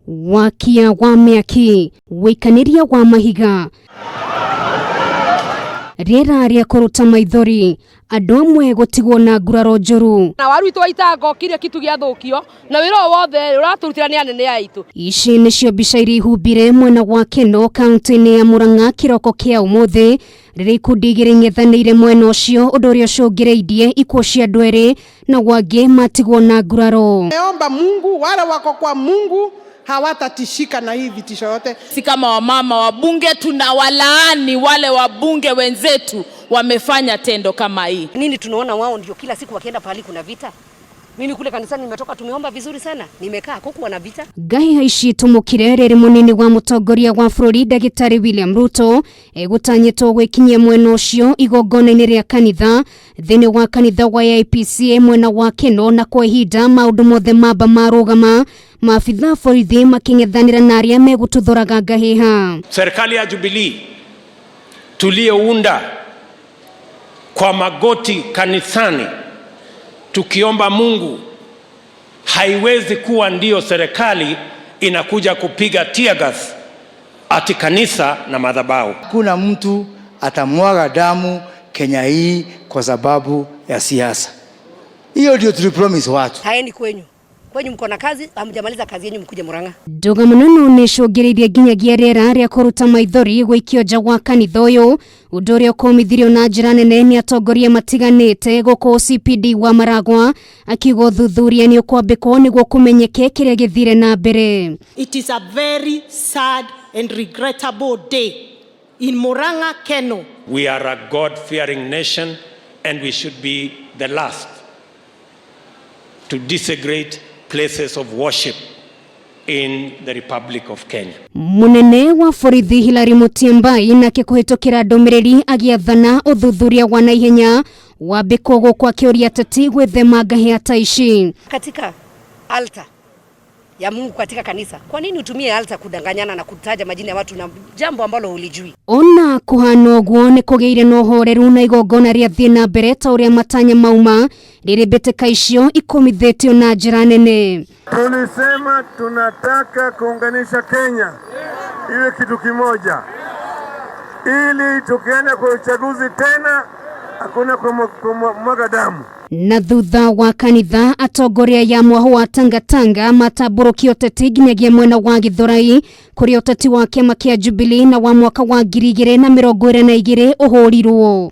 wakia wa miaki wikaniria wa mahiga rĩera rĩa kũruta maithori andũ amwe gũtigwo na nguraro njũru na waru itwa itango kire kitu gĩathũkio na wĩra wothe ũraturutĩra nĩ anene aitũ. Ici nĩcio mbica iria ihumbire mwena wa Kenol kaunti-ini ya Murang kiroko kia umuthi rĩrĩa ikundi igĩrĩ ng'ethanĩire mwena ũcio ũndũ ũrĩa ũcũngĩrĩirie ikuũ cia andũ erĩ na wangĩ matigwo na nguraro. Naomba Mungu wale wako kwa Mungu hawatatishika na hii vitisho yote. Si kama wamama wabunge tunawalaani wale wabunge wenzetu wamefanya tendo kama hii. Nini tunaona wao ndio kila siku wakienda pahali kuna vita. Mimi kule kanisani nimetoka tumeomba vizuri sana. Nimekaa kuku na vita. Gahi haishi tumukire rĩrĩ munene wa mutongoria wa bũrũri Daktari William Ruto egutanyĩtwo gwikinyia mwena ũcio igongona-inĩ rĩa kanitha thĩinĩ wa kanitha wa AIPCA mwena wa Kenol na kwa ihinda maũndũ mothe mamba marũgama maabitha borithi making'ethanĩra na arĩa megũtũthũraga ngahiha. Serikali ya Jubilee tuliounda kwa magoti kanisani tukiomba Mungu haiwezi kuwa ndio serikali inakuja kupiga tear gas ati kanisa na madhabahu. Kuna mtu atamwaga damu Kenya hii kwa sababu ya siasa. Hiyo ndio tulipromise watu. Haeni kwenyu mko na kazi, hamjamaliza kazi yenu mkuje Murang. Ndoga mũnene nĩcũngĩrĩirie nginyagia rĩera rĩa kũruta maithori gũikio nja wa kanitha ũyũ ũndũ ũrĩa ũkũmithirio na njĩra nene nĩ atongoria matiganĩte gũkũ CPD wa Maragwa akiuga ũthuthuria nĩ ũkwambĩkwo nĩguo kũmenyeke kĩrĩa gĩthire na mbere. It is a very sad and regrettable day in Murang, Kenol. We are a God-fearing nation and we should be the last to desecrate places of worship in the Republic of Kenya. Munene wa borithi Hillary Mutiambai nake kũhĩtũkĩra ndũmĩrĩri agĩathana ũthuthuria wa naihenya wambĩkwo gũkwa kĩũria ateti gwĩthema ngahĩha ta ici. Katika altar ya Mungu katika kanisa, kwa nini utumie altar kudanganyana na kutaja majina ya watu na jambo ambalo hulijui? Ona kũhana ũguo nĩ kũgĩire na ũhoreru na igongona rĩa thiĩ na mbere ta ũrĩa matanya mauma rĩrĩ mbĩtĩka icio ikomithĩtio na njĩra nene. Tulisema tunataka kuunganisha Kenya iwe kitu kimoja ili tukienda kwa uchaguzi tena hakuna kumwaga damu. Na thutha wa kanitha atongoria ya mwaho wa Tangatanga matabũrũkia ũteti nginyagia mwena wa Gĩthũrai kũrĩa ũteti wa kĩama kĩa Jubilee na wa mwaka wa 2022 ũhũrirwo.